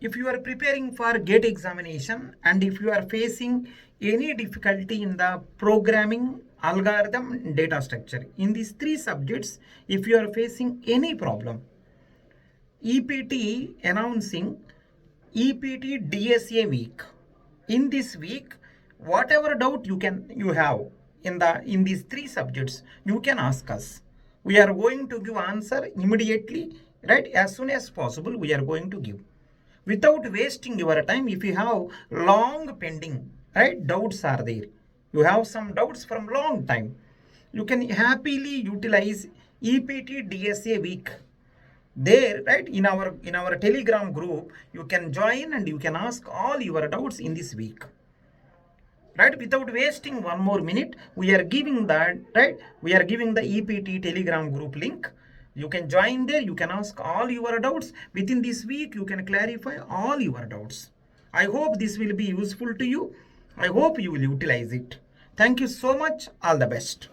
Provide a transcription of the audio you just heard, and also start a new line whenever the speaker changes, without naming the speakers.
if you are preparing for GATE examination and if you are facing any difficulty in the programming, algorithm, data structure, in these three subjects, if you are facing any problem, EPT announcing EPT DSA week. In this week, whatever doubt you have in these three subjects, you can ask us. We are going to give answer immediately, right? As soon as possible, we are going to give. Without wasting your time, if you have long pending, right? Doubts are there. You have some doubts from long time. You can happily utilize EPT DSA week there, right? In our Telegram group, you can join and you can ask all your doubts in this week, right? Without wasting one more minute, we are giving that, right? We are giving the EPT Telegram group link. You can join there, you can ask all your doubts. Within this week, you can clarify all your doubts. I hope this will be useful to you. I hope you will utilize it. Thank you so much. All the best.